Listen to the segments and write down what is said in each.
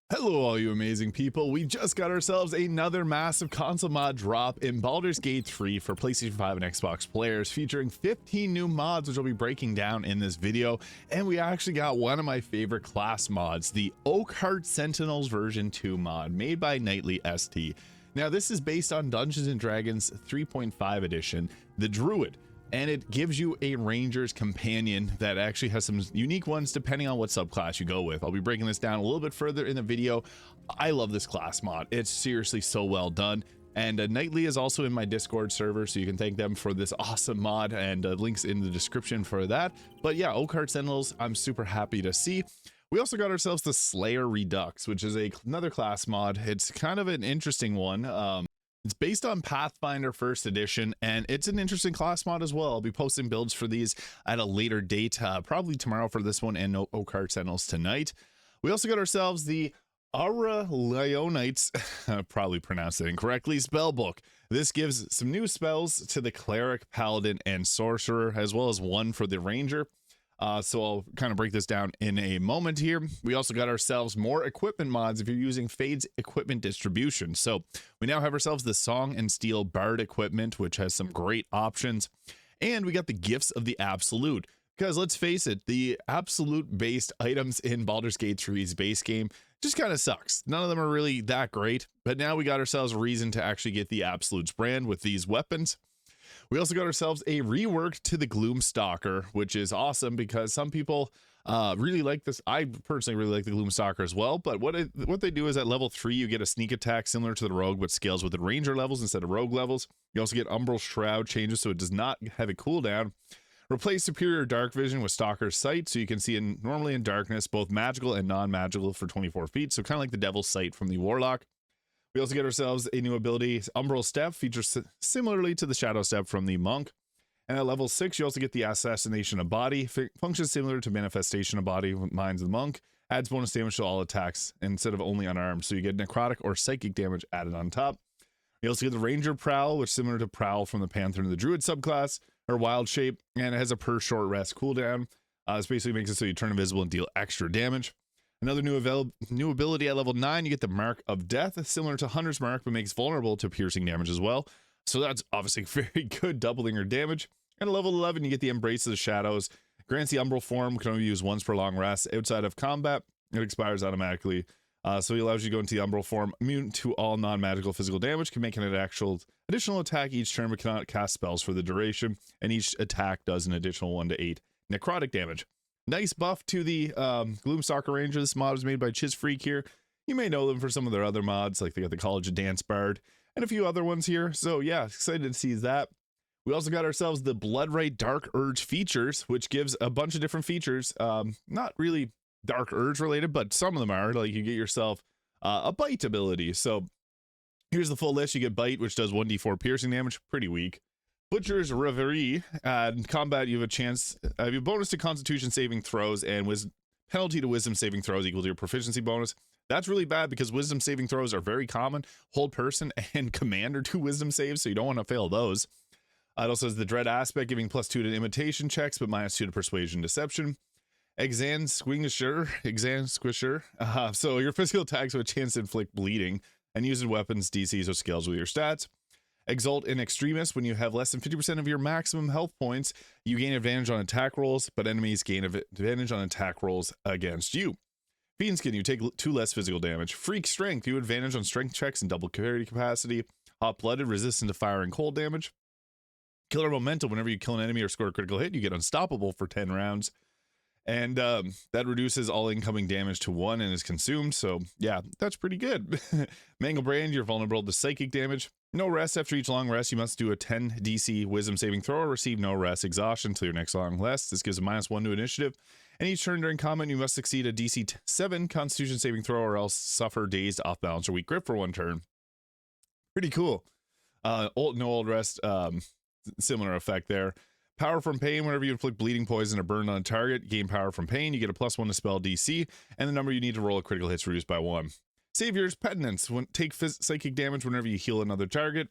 Hello all you amazing people, we just got ourselves another massive console mod drop in Baldur's Gate 3 for PlayStation 5 and Xbox players, featuring 15 new mods which I'll be breaking down in this video. And we actually got one of my favorite class mods, the Oakheart Sentinels version 2 mod, made by Nightly ST. Now this is based on Dungeons & Dragons 3.5 edition, the Druid. And it gives you a ranger's companion that actually has some unique ones depending on what subclass you go with. I'll be breaking this down a little bit further in the video. I love this class mod. It's seriously so well done. And Nightly is also in my Discord server, so you can thank them for this awesome mod, and links in the description for that. But yeah, Oakheart Sentinels, I'm super happy to see. We also got ourselves the Slayer Redux, which is another class mod. It's kind of an interesting one. It's based on Pathfinder first edition, and it's an interesting class mod as well. I'll be posting builds for these at a later date, probably tomorrow for this one, and Oakheart Sentinels tonight. We also got ourselves the Aura Leonites, probably pronounced it incorrectly, spellbook. This gives some new spells to the cleric, paladin, and sorcerer, as well as one for the ranger. So I'll kind of break this down in a moment here. We also got ourselves more equipment mods if you're using Fade's equipment distribution. So we now have ourselves the Song and Steel Bard equipment, which has some great options. And we got the Gifts of the Absolute. Because let's face it, the Absolute based items in Baldur's Gate 3's base game just kind of sucks. None of them are really that great. But now we got ourselves a reason to actually get the Absolutes brand with these weapons. We also got ourselves a rework to the Gloomstalker, which is awesome because some people really like this. I personally really like the Gloomstalker as well, but what they do is at level 3 you get a sneak attack similar to the rogue but scales with the ranger levels instead of rogue levels. You also get Umbral Shroud changes so it does not have a cooldown. Replace Superior Dark Vision with Stalker's Sight, so you can see normally in darkness both magical and non-magical for 24 feet, so kind of like the Devil's Sight from the Warlock. We also get ourselves a new ability, Umbral Step, features similarly to the Shadow Step from the Monk. And at level 6, you also get the Assassination of Body, functions similar to Manifestation of Body with Minds of the Monk, adds bonus damage to all attacks instead of only unarmed, so you get necrotic or psychic damage added on top. You also get the Ranger Prowl, which is similar to Prowl from the Panther and the Druid subclass, or Wild Shape, and it has a per short rest cooldown. This basically makes it so you turn invisible and deal extra damage. Another new ability at level 9, you get the Mark of Death, similar to Hunter's Mark, but makes vulnerable to piercing damage as well. So that's obviously very good, doubling your damage. And at level 11, you get the Embrace of the Shadows. Grants the Umbral form, can only be used once per long rest. Outside of combat, it expires automatically. So it allows you to go into the Umbral form, immune to all non-magical physical damage, can make an actual additional attack each turn, but cannot cast spells for the duration. And each attack does an additional 1 to 8 necrotic damage. Nice buff to the Gloomstalker Ranger. This mod was made by Chiz Freak here. You may know them for some of their other mods, like they got the College of Dance Bard and a few other ones here. So yeah, excited to see that. We also got ourselves the Bloodright Dark Urge features, which gives a bunch of different features. Not really Dark Urge related, but some of them are. Like you get yourself a Bite ability. So here's the full list. You get Bite, which does 1d4 piercing damage, pretty weak. Butcher's Reverie. In combat, you have a chance, you have a bonus to Constitution saving throws and penalty to Wisdom saving throws equal to your proficiency bonus. That's really bad because Wisdom saving throws are very common. Hold person and commander do Wisdom saves, so you don't want to fail those. It also has the Dread Aspect, giving +2 to imitation checks, but -2 to Persuasion Deception. Exan Squisher. So your physical attacks have a chance to inflict bleeding and uses weapons, DCs, or skills with your stats. Exalt in Extremis. When you have less than 50% of your maximum health points, you gain advantage on attack rolls, but enemies gain advantage on attack rolls against you. Fiendskin, you take 2 less physical damage. Freak Strength, you have advantage on strength checks and double carry capacity. Hot-blooded, resistant to fire and cold damage. Killer Momentum, whenever you kill an enemy or score a critical hit, you get unstoppable for 10 rounds. And that reduces all incoming damage to 1 and is consumed. So yeah, that's pretty good. Mangle Brand, you're vulnerable to psychic damage. No rest. After each long rest, you must do a 10 DC Wisdom saving throw or receive no rest exhaustion until your next long rest. This gives a -1 to initiative. And each turn during combat, you must succeed a DC 7 Constitution saving throw or else suffer dazed, off balance, or weak grip for 1 turn. Pretty cool. No old rest, similar effect there. Power from Pain, whenever you inflict bleeding, poison, or burn on a target, gain power from pain, you get a +1 to spell DC, and the number you need to roll a critical hit is reduced by 1. Savior's Penitence, take psychic damage whenever you heal another target.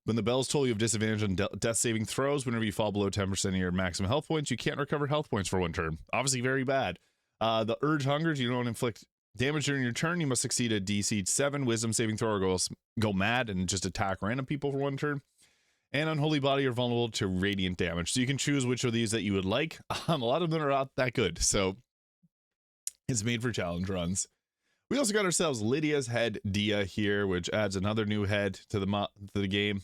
When the bells toll, you have disadvantage on death saving throws. Whenever you fall below 10% of your maximum health points, you can't recover health points for 1 turn. Obviously very bad. The Urge Hungers, you don't inflict Damage during your turn, you must succeed a DC 7 wisdom saving throw or go mad and just attack random people for 1 turn. And Unholy Body are vulnerable to radiant damage. So you can choose which of these that you would like. A lot of them are not that good, so it's made for challenge runs. We also got ourselves Lydia's Head Dia here, which adds another new head to the game.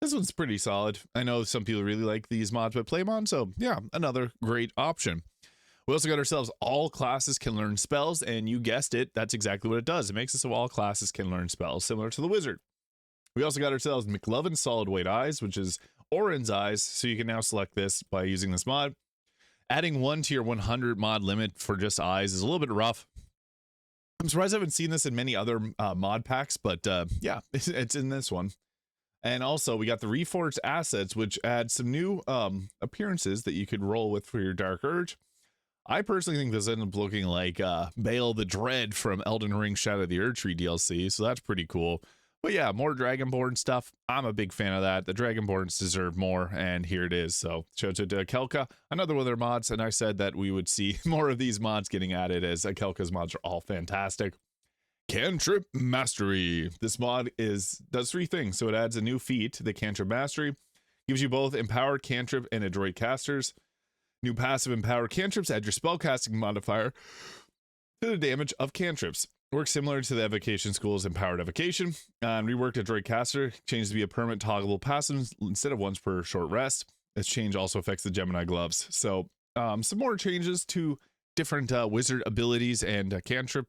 This one's pretty solid. I know some people really like these mods by Playmon, so yeah, another great option. We also got ourselves all classes can learn spells, and you guessed it, that's exactly what it does. It makes it so all classes can learn spells, similar to the wizard. We also got ourselves McLovin's Solid Weight Eyes, which is Orin's Eyes, so you can now select this by using this mod. Adding 1 to your 100 mod limit for just eyes is a little bit rough. I'm surprised I haven't seen this in many other mod packs, but yeah, it's in this one. And also, we got the Reforged Assets, which add some new appearances that you could roll with for your Dark Urge. I personally think this ends up looking like Bale the Dread from Elden Ring Shadow of the Erdtree DLC, so that's pretty cool. But yeah, more Dragonborn stuff. I'm a big fan of that. The Dragonborns deserve more, and here it is. So shout out to Kelka, another one of their mods, and I said that we would see more of these mods getting added, as Kelka's mods are all fantastic. Cantrip Mastery. This mod does 3 things. So it adds a new feat, the Cantrip Mastery, gives you both Empowered Cantrip and Adroit Casters. New passive Empowered Cantrips add your spellcasting modifier to the damage of cantrips. Works similar to the Evocation School's Empowered Evocation. Reworked Adroit Caster changes to be a permanent toggleable passive instead of once per short rest. This change also affects the Gemini Gloves. So some more changes to different wizard abilities and cantrip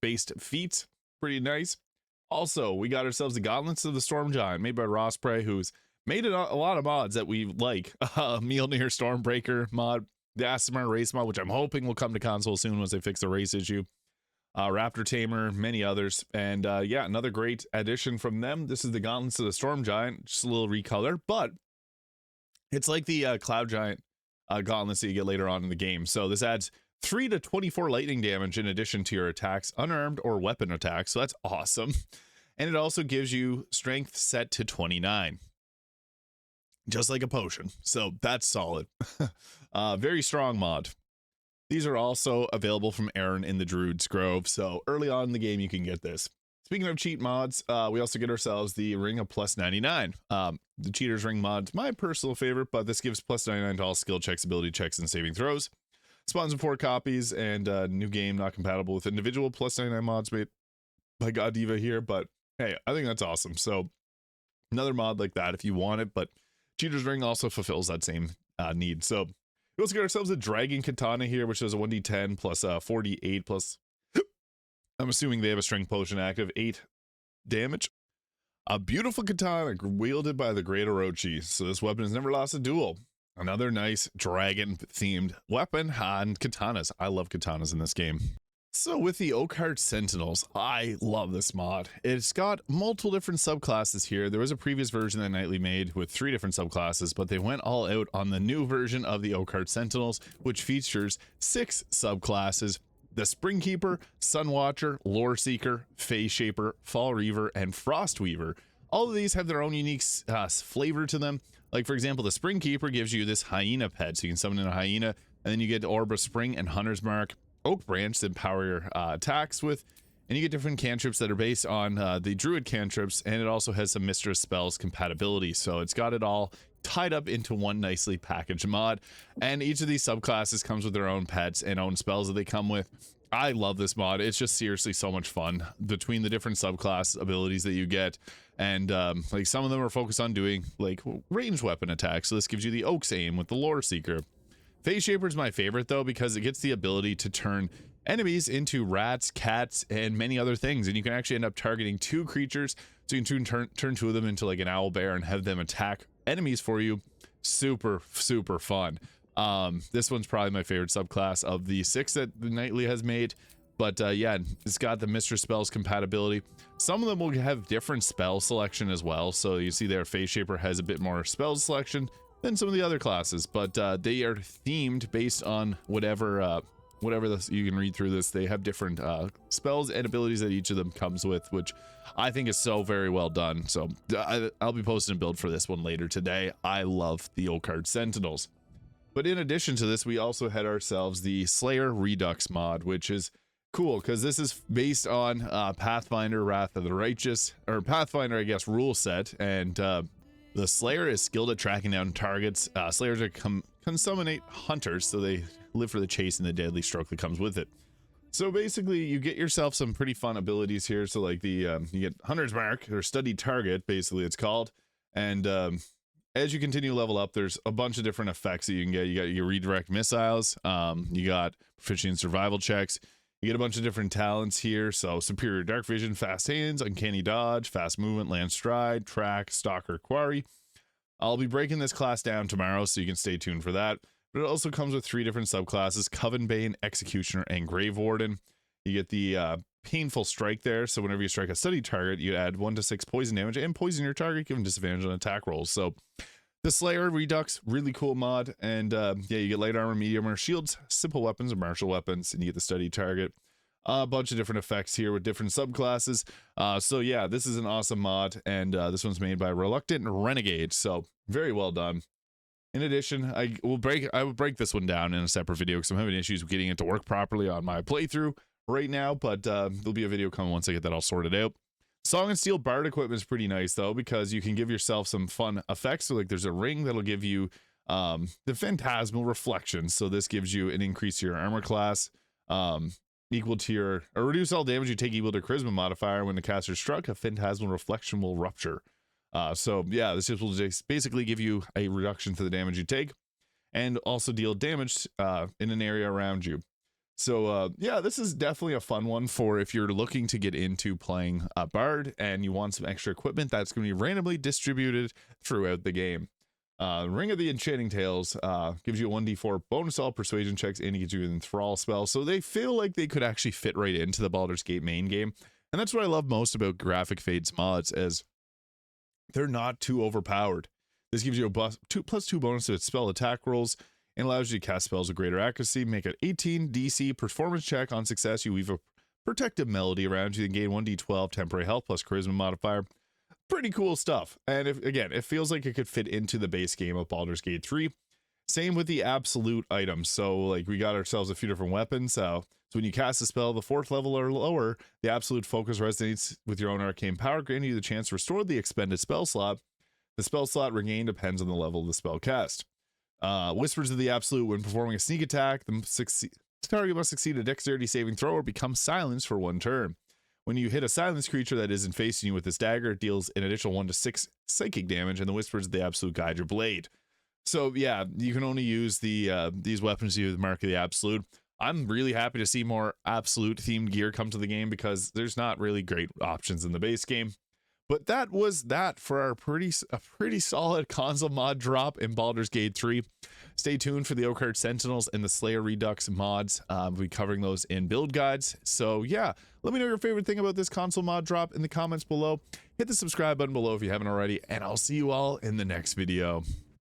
based feats. Pretty nice. Also, we got ourselves the Gauntlets of the Storm Giant, made by Rosprey, who's made a lot of mods that we like. Mjolnir Stormbreaker mod, the Aasimar race mod, which I'm hoping will come to console soon once they fix the race issue. Raptor Tamer, many others. And yeah, another great addition from them. This is the Gauntlets of the Storm Giant, just a little recolor, but it's like the Cloud Giant gauntlets that you get later on in the game. So this adds 3 to 24 lightning damage in addition to your attacks, unarmed or weapon attacks. So that's awesome. And it also gives you strength set to 29. Just like a potion. So that's solid. Very strong mod. These are also available from Aaron in the Druid's Grove. So early on in the game, you can get this. Speaking of cheat mods, we also get ourselves the Ring of plus 99. The Cheater's Ring mod's my personal favorite, but this gives plus 99 to all skill checks, ability checks, and saving throws. Spawns in 4 copies, and new game not compatible with individual plus 99 mods made by Godiva here, but hey, I think that's awesome. So another mod like that if you want it, but Cheater's Ring also fulfills that same need. So we also get ourselves a Dragon Katana here, which does a 1d10 plus 48 plus, I'm assuming they have a strength potion active, 8 damage. A beautiful katana wielded by the Great Orochi. So this weapon has never lost a duel. Another nice dragon-themed weapon and katanas. I love katanas in this game. So with the Oakheart Sentinels, I love this mod. It's got multiple different subclasses here. There was a previous version that Nightly made with 3 different subclasses, but they went all out on the new version of the Oakheart Sentinels, which features 6 subclasses: the Springkeeper, Sunwatcher, Lore Seeker, Phase Shaper, Fall Reaver, and Frost Weaver. All of these have their own unique flavor to them. Like, for example, the Springkeeper gives you this hyena pet, so you can summon in a hyena, and then you get Orb of Spring and Hunter's Mark, Oak Branch to empower your attacks with, and you get different cantrips that are based on the Druid cantrips, and it also has some Mistress Spells compatibility, so it's got it all tied up into one nicely packaged mod. And each of these subclasses comes with their own pets and own spells that they come with. I love this mod. It's just seriously so much fun between the different subclass abilities that you get. And like some of them are focused on doing like ranged weapon attacks, so this gives you the Oak's Aim with the Lore Seeker. Phase Shaper is my favorite though, because it gets the ability to turn enemies into rats, cats, and many other things, and you can actually end up targeting 2 creatures, so you can turn 2 of them into like an owl bear and have them attack enemies for you. Super fun. This one's probably my favorite subclass of the 6 that the Nightly has made. But yeah, it's got the Mistress Spells compatibility. Some of them will have different spell selection as well, so you see there Phase Shaper has a bit more spell selection than some of the other classes, but they are themed based on whatever you can read through this. They have different spells and abilities that each of them comes with, which I think is so very well done. So I'll be posting a build for this one later today. I love the Oakheart Sentinels. But in addition to this, we also had ourselves the Slayer Redux mod, which is cool, because this is based on Pathfinder Wrath of the Righteous, or Pathfinder, I guess, rule set, and the Slayer is skilled at tracking down targets. Slayers can summon hunters, so they live for the chase and the deadly stroke that comes with it. So basically, you get yourself some pretty fun abilities here. So like the you get Hunter's Mark, or Studied Target, basically it's called, and as you continue to level up, there's a bunch of different effects that you can get. You got your redirect missiles, you got proficiency in survival checks. You get a bunch of different talents here. So superior dark vision, fast hands, uncanny dodge, fast movement, land stride, track, stalker, quarry. I'll be breaking this class down tomorrow, so you can stay tuned for that. But it also comes with 3 different subclasses: Coven Bane, Executioner, and Grave Warden. You get the painful strike there. So whenever you strike a study target, you add 1 to 6 poison damage and poison your target, giving disadvantage on attack rolls. So the Slayer Redux, really cool mod. And yeah, you get light armor, medium armor, shields, simple weapons, and martial weapons, and you get the study target. A bunch of different effects here with different subclasses. So yeah, this is an awesome mod, and this one's made by Reluctant Renegade. So very well done. In addition, I will break this one down in a separate video because I'm having issues with getting it to work properly on my playthrough right now, but there'll be a video coming once I get that all sorted out. Song and Steel Bard equipment is pretty nice though, because you can give yourself some fun effects. So like there's a ring that'll give you the Phantasmal Reflection. So this gives you an increase to your armor class, equal to your, or reduce all damage you take equal to charisma modifier. When the caster struck, a Phantasmal Reflection will rupture. So yeah, this just will just basically give you a reduction to the damage you take, and also deal damage in an area around you. So yeah, this is definitely a fun one for if you're looking to get into playing a Bard and you want some extra equipment that's going to be randomly distributed throughout the game. Ring of the Enchanting Tales gives you a 1d4 bonus all persuasion checks, and it gives you an enthrall spell. So they feel like they could actually fit right into the Baldur's Gate main game. And that's what I love most about Graphic Fade's mods, is they're not too overpowered. This gives you a +2 bonus to its spell attack rolls, and allows you to cast spells with greater accuracy. Make an 18 DC performance check. On success, you weave a protective melody around you and gain 1d12 temporary health plus charisma modifier. Pretty cool stuff. And if, again, it feels like it could fit into the base game of Baldur's Gate 3. Same with the absolute items. So like we got ourselves a few different weapons. So when you cast a spell the 4th level or lower, the absolute focus resonates with your own arcane power, granting you the chance to restore the expended spell slot. The spell slot regained depends on the level of the spell cast. Whispers of the Absolute: when performing a sneak attack, the target must succeed a dexterity saving throw or become silenced for 1 turn. When you hit a silenced creature that isn't facing you with this dagger, it deals an additional 1 to 6 psychic damage, and the Whispers of the Absolute guide your blade. So yeah, you can only use the these weapons to use the Mark of the Absolute. I'm really happy to see more Absolute themed gear come to the game, because there's not really great options in the base game. But that was that for our pretty solid console mod drop in Baldur's Gate 3. Stay tuned for the Oakheart Sentinels and the Slayer Redux mods. We'll be covering those in build guides. So yeah, let me know your favorite thing about this console mod drop in the comments below. Hit the subscribe button below if you haven't already, and I'll see you all in the next video.